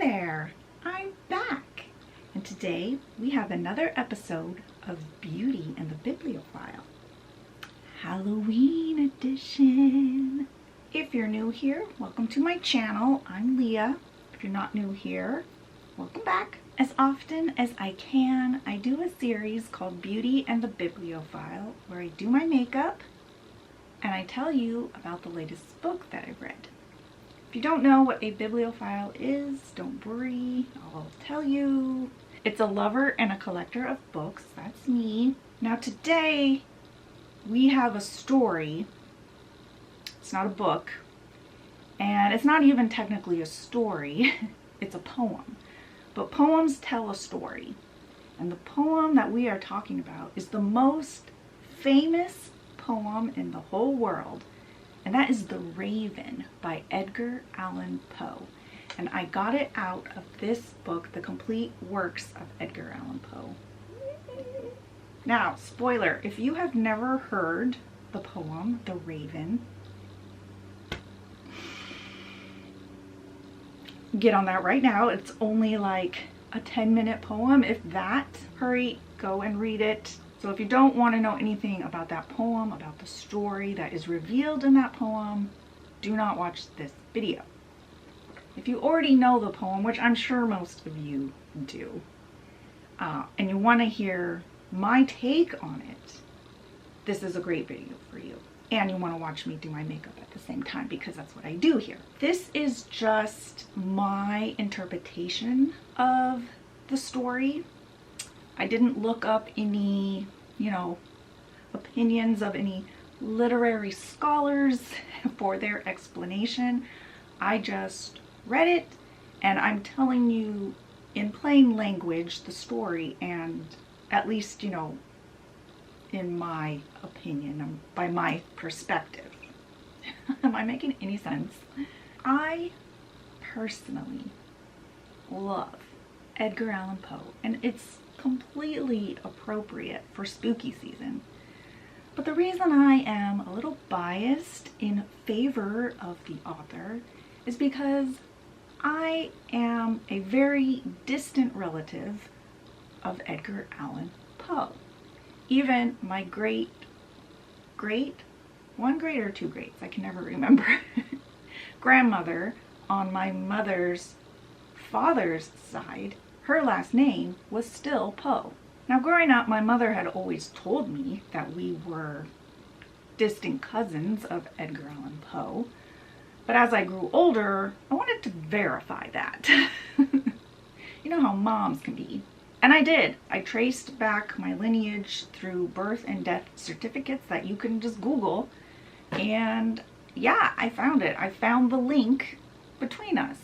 there, I'm back, and today we have another episode of Beauty and the Bibliophile, Halloween edition. If you're new here, welcome to my channel. I'm Leah. If you're not new here, welcome back. As often as I can, I do a series called Beauty and the Bibliophile where I do my makeup and I tell you about the latest book that I've read. If you don't know what a bibliophile is, don't worry, I'll tell you. It's a lover and a collector of books. That's me. Now today we have a story. It's not a book, and it's not even technically a story. It's a poem. But poems tell a story. And the poem that we are talking about is the most famous poem in the whole world. And that is The Raven by Edgar Allan Poe. And I got it out of this book, The Complete Works of Edgar Allan Poe. Now, spoiler, if you have never heard the poem, The Raven, get on that right now. It's only like a 10-minute poem, if that. Hurry, go and read it. So if you don't want to know anything about that poem, about the story that is revealed in that poem, do not watch this video. If you already know the poem, which I'm sure most of you do, and you want to hear my take on it, this is a great video for you. And you want to watch me do my makeup at the same time, because that's what I do here. This is just my interpretation of the story. I didn't look up any, opinions of any literary scholars for their explanation. I just read it, and I'm telling you in plain language the story, and at least, in my opinion, by my perspective. Am I making any sense? I personally love Edgar Allan Poe, and it's completely appropriate for spooky season. But the reason I am a little biased in favor of the author is because I am a very distant relative of Edgar Allan Poe. Even my one great or two greats, I can never remember, grandmother on my mother's father's side, her last name was still Poe. Now growing up, my mother had always told me that we were distant cousins of Edgar Allan Poe, but as I grew older, I wanted to verify that. You know how moms can be. And I did. I traced back my lineage through birth and death certificates that you can just Google. And yeah, I found it. I found the link between us.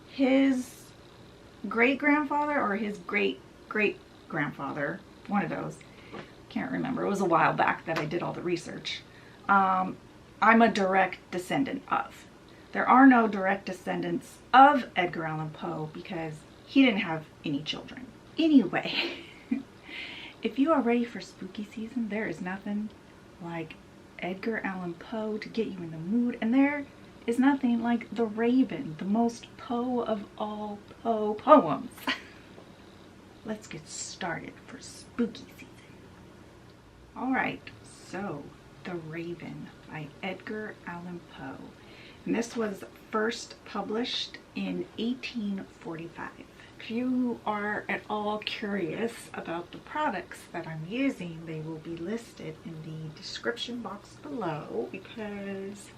His great-grandfather or his great-great-grandfather, one of those. Can't remember. It was a while back that I did all the research. I'm a direct descendant of. There are no direct descendants of Edgar Allan Poe because he didn't have any children. Anyway, if you are ready for spooky season, there is nothing like Edgar Allan Poe to get you in the mood, and there is nothing like The Raven, the most Poe of all Poe poems. Let's get started for spooky season. Alright, so The Raven by Edgar Allan Poe. And this was first published in 1845. If you are at all curious about the products that I'm using, they will be listed in the description box below because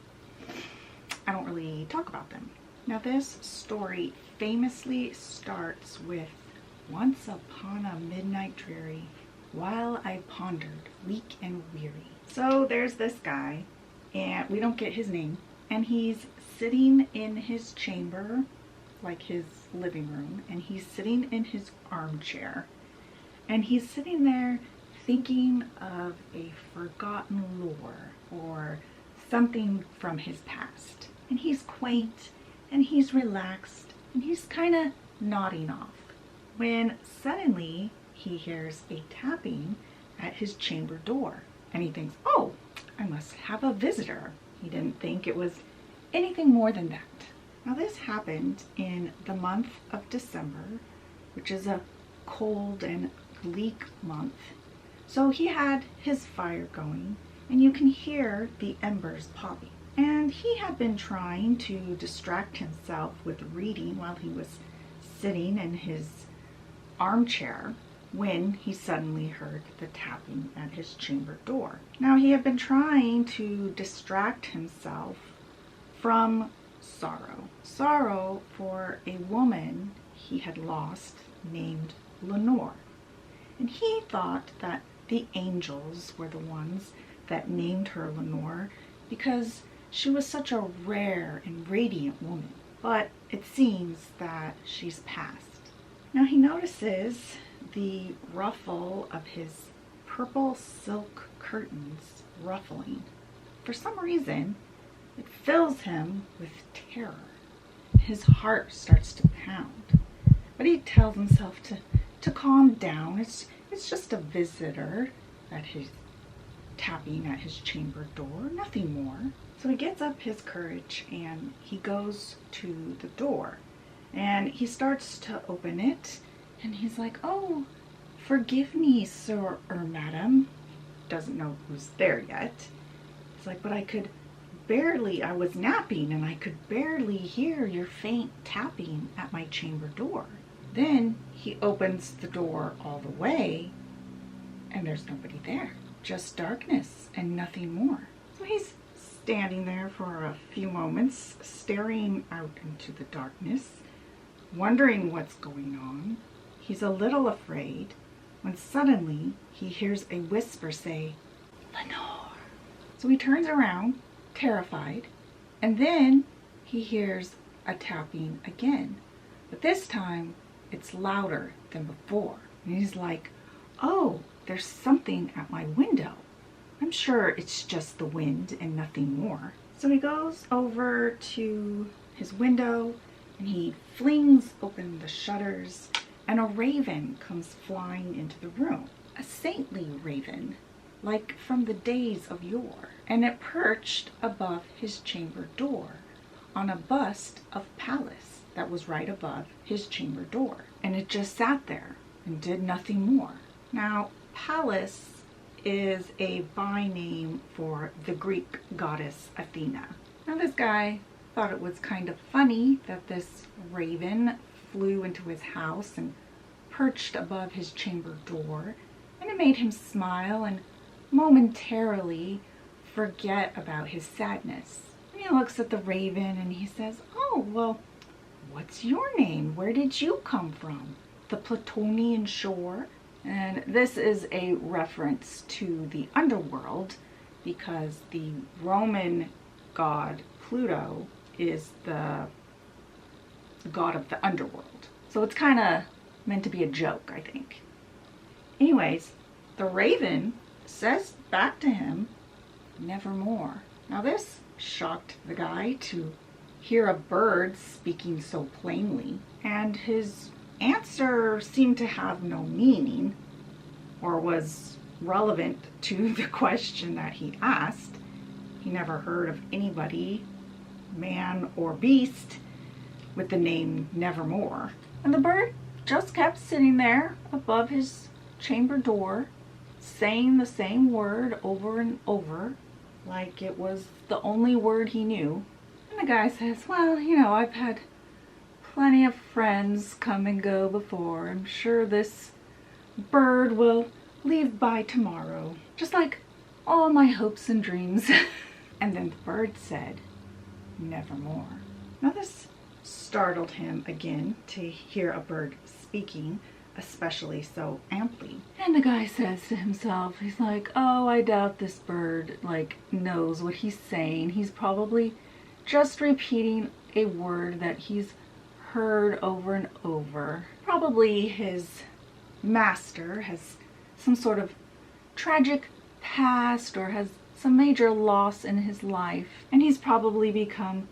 I don't really talk about them. Now this story famously starts with, "Once upon a midnight dreary, while I pondered, weak and weary." So there's this guy, and we don't get his name, and he's sitting in his chamber, like his living room, and he's sitting in his armchair, and he's sitting there thinking of a forgotten lore or something from his past. And he's quaint, and he's relaxed, and he's kind of nodding off, when suddenly he hears a tapping at his chamber door, and he thinks, oh, I must have a visitor. He didn't think it was anything more than that. Now this happened in the month of December, which is a cold and bleak month. So he had his fire going, and you can hear the embers popping. And he had been trying to distract himself with reading while he was sitting in his armchair when he suddenly heard the tapping at his chamber door. Now he had been trying to distract himself from sorrow. Sorrow for a woman he had lost named Lenore. And he thought that the angels were the ones that named her Lenore because she was such a rare and radiant woman. But it seems that she's passed. Now he notices the ruffle of his purple silk curtains ruffling. For some reason, it fills him with terror. His heart starts to pound. But he tells himself to calm down. It's just a visitor that he's tapping at his chamber door, nothing more. So he gets up his courage and he goes to the door. And he starts to open it, and he's like, "Oh, forgive me, sir or madam." Doesn't know who's there yet. He's like, "But I was napping, and I could barely hear your faint tapping at my chamber door." Then he opens the door all the way, and there's nobody there. Just darkness and nothing more. So he's standing there for a few moments, staring out into the darkness, wondering what's going on. He's a little afraid when suddenly he hears a whisper say, "Lenore." So he turns around, terrified, and then he hears a tapping again. But this time it's louder than before. And he's like, "Oh, there's something at my window. I'm sure it's just the wind and nothing more." So he goes over to his window and he flings open the shutters, and a raven comes flying into the room. A saintly raven, like from the days of yore. And it perched above his chamber door on a bust of Pallas that was right above his chamber door. And it just sat there and did nothing more. Now, Pallas is a by-name for the Greek goddess Athena. Now this guy thought it was kind of funny that this raven flew into his house and perched above his chamber door, and it made him smile and momentarily forget about his sadness. And he looks at the raven and he says, "Oh, well, what's your name? Where did you come from? The Plutonian shore?" And this is a reference to the underworld because the Roman god Pluto is the god of the underworld. So it's kind of meant to be a joke, I think. Anyways, the raven says back to him, "Nevermore." Now this shocked the guy to hear a bird speaking so plainly, and his answer seemed to have no meaning or was relevant to the question that he asked. He never heard of anybody, man or beast, with the name Nevermore. And the bird just kept sitting there above his chamber door, saying the same word over and over, like it was the only word he knew. And the guy says, "Well, you know, I've had plenty of friends come and go before. I'm sure this bird will leave by tomorrow, just like all my hopes and dreams." And then the bird said, "Nevermore." Now this startled him again to hear a bird speaking, especially so amply. And the guy says to himself, he's like, "Oh, I doubt this bird knows what he's saying. He's probably just repeating a word that he's heard over and over. Probably his master has some sort of tragic past or has some major loss in his life, and he's probably become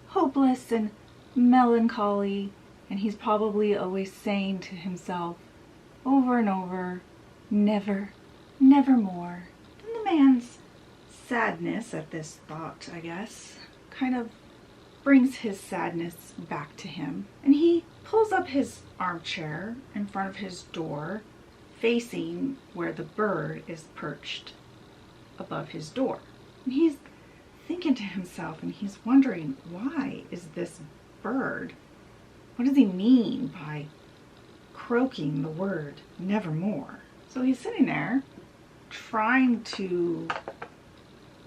hopeless and melancholy, and he's probably always saying to himself over and over, 'Never, nevermore.'" And the man's sadness at this thought, I guess, kind of brings his sadness back to him, and he pulls up his armchair in front of his door, facing where the bird is perched above his door. And he's thinking to himself, and he's wondering, why is this bird, what does he mean by croaking the word nevermore? So he's sitting there trying to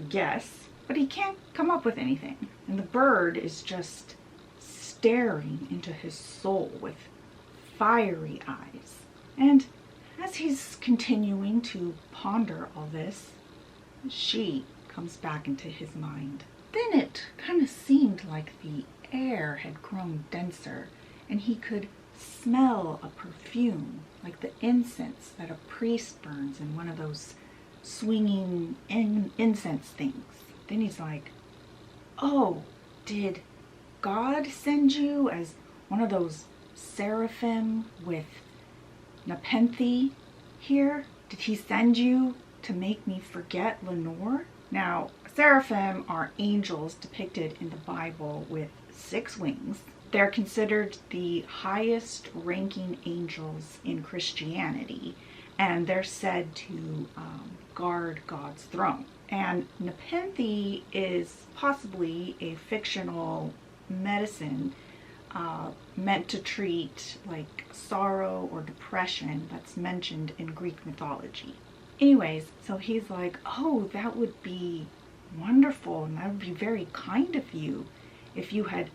guess, but he can't come up with anything. And the bird is just staring into his soul with fiery eyes. And as he's continuing to ponder all this, she comes back into his mind. Then it kind of seemed like the air had grown denser, and he could smell a perfume, like the incense that a priest burns in one of those swinging incense things. Then he's like, oh, did God send you as one of those seraphim with Nepenthe here? Did he send you to make me forget Lenore? Now, seraphim are angels depicted in the Bible with 6 wings. They're considered the highest ranking angels in Christianity, and they're said to guard God's throne. And Nepenthe is possibly a fictional medicine meant to treat like sorrow or depression that's mentioned in Greek mythology. Anyways, so he's like, oh, that would be wonderful, and that would be very kind of you if you had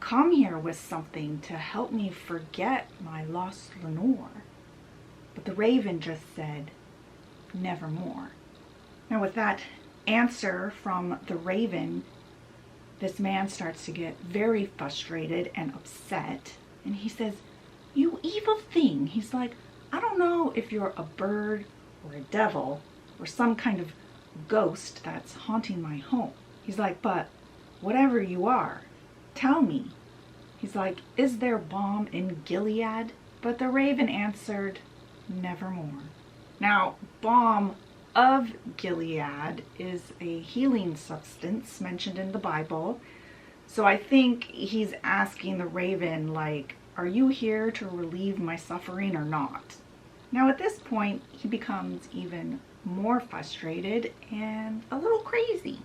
come here with something to help me forget my lost Lenore. But the raven just said, nevermore. Now with that answer from the raven, this man starts to get very frustrated and upset. And he says, you evil thing. He's like, I don't know if you're a bird or a devil or some kind of ghost that's haunting my home. He's like, but whatever you are, tell me. He's like, is there balm in Gilead? But the raven answered, nevermore. Now, balm of Gilead is a healing substance mentioned in the Bible. So I think he's asking the raven, like, are you here to relieve my suffering or not? Now at this point, he becomes even more frustrated and a little crazy.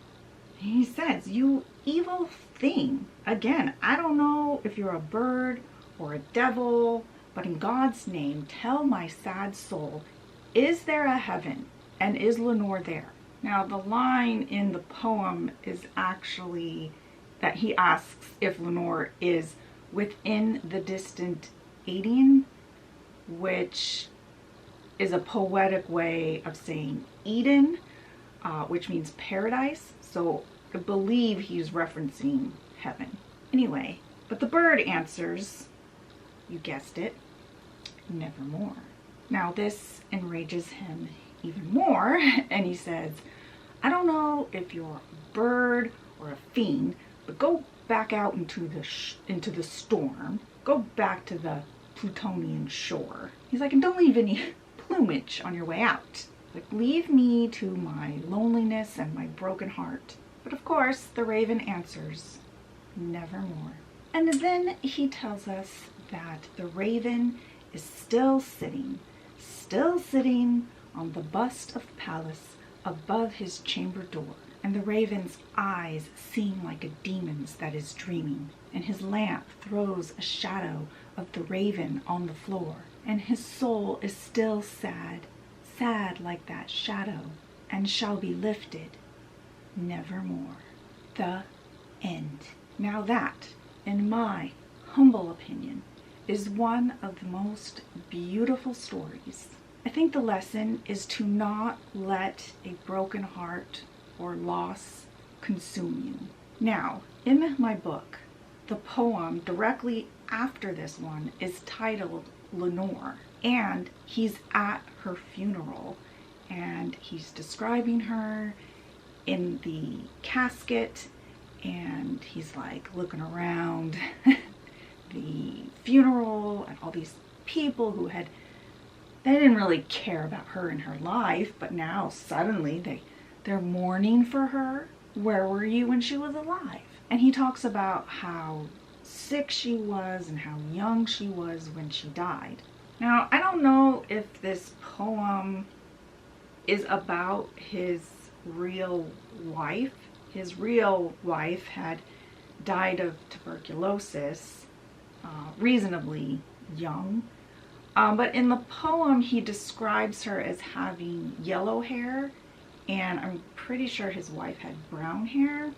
He says, you evil thing. Again, I don't know if you're a bird or a devil, but in God's name, tell my sad soul, is there a heaven? And is Lenore there? Now the line in the poem is actually that he asks if Lenore is within the distant Eden, which is a poetic way of saying Eden, which means paradise. So I believe he's referencing heaven. Anyway, but the bird answers, you guessed it, nevermore. Now this enrages him even more, and he says, I don't know if you're a bird or a fiend, but go back out into the storm. Go back to the Plutonian shore. He's like, and don't leave any plumage on your way out. Like, leave me to my loneliness and my broken heart. But of course, the raven answers, nevermore. And then he tells us that the raven is still sitting on the bust of Pallas above his chamber door. And the raven's eyes seem like a demon's that is dreaming. And his lamp throws a shadow of the raven on the floor. And his soul is still sad, sad like that shadow, and shall be lifted nevermore. The end. Now that, in my humble opinion, is one of the most beautiful stories. I think the lesson is to not let a broken heart or loss consume you. Now, in my book, the poem directly after this one is titled Lenore, and he's at her funeral, and he's describing her in the casket, and he's like looking around the funeral and all these people who they didn't really care about her in her life, but now suddenly they're mourning for her. where were you when she was alive? And he talks about how sick she was and how young she was when she died. Now, I don't know if this poem is about his real wife. His real wife had died of tuberculosis reasonably young. But in the poem, he describes her as having yellow hair, and I'm pretty sure his wife had brown hair.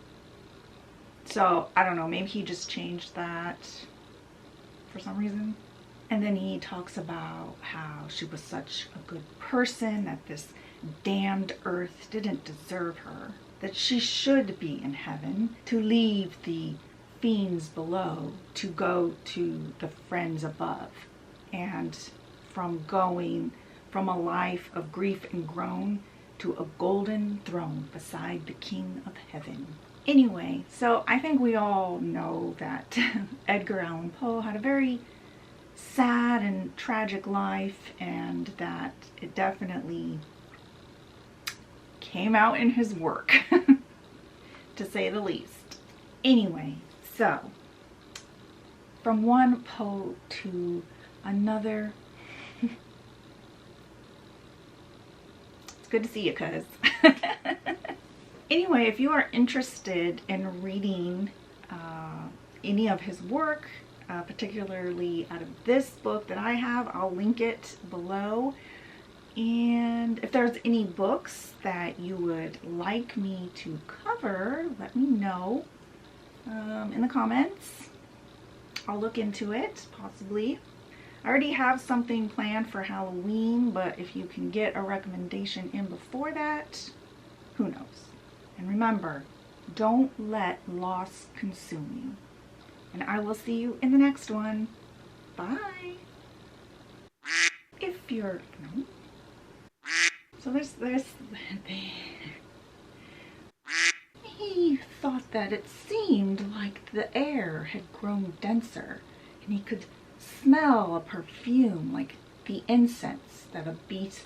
So, I don't know, maybe he just changed that for some reason. And then he talks about how she was such a good person, that this damned earth didn't deserve her, that she should be in heaven, to leave the fiends below, to go to the friends above. And from going from a life of grief and groan to a golden throne beside the King of Heaven. Anyway, so I think we all know that Edgar Allan Poe had a very sad and tragic life, and that it definitely came out in his work, to say the least. Anyway, so from one Poe to another. It's good to see you, cuz. Anyway, if you are interested in reading any of his work, particularly out of this book that I have, I'll link it below. And if there's any books that you would like me to cover, let me know in the comments. I'll look into it, possibly. I already have something planned for Halloween, but if you can get a recommendation in before that, who knows? And remember, don't let loss consume you. And I will see you in the next one. Bye. If you're... No. So there's he thought that it seemed like the air had grown denser, and he could smell a perfume like the incense that a beast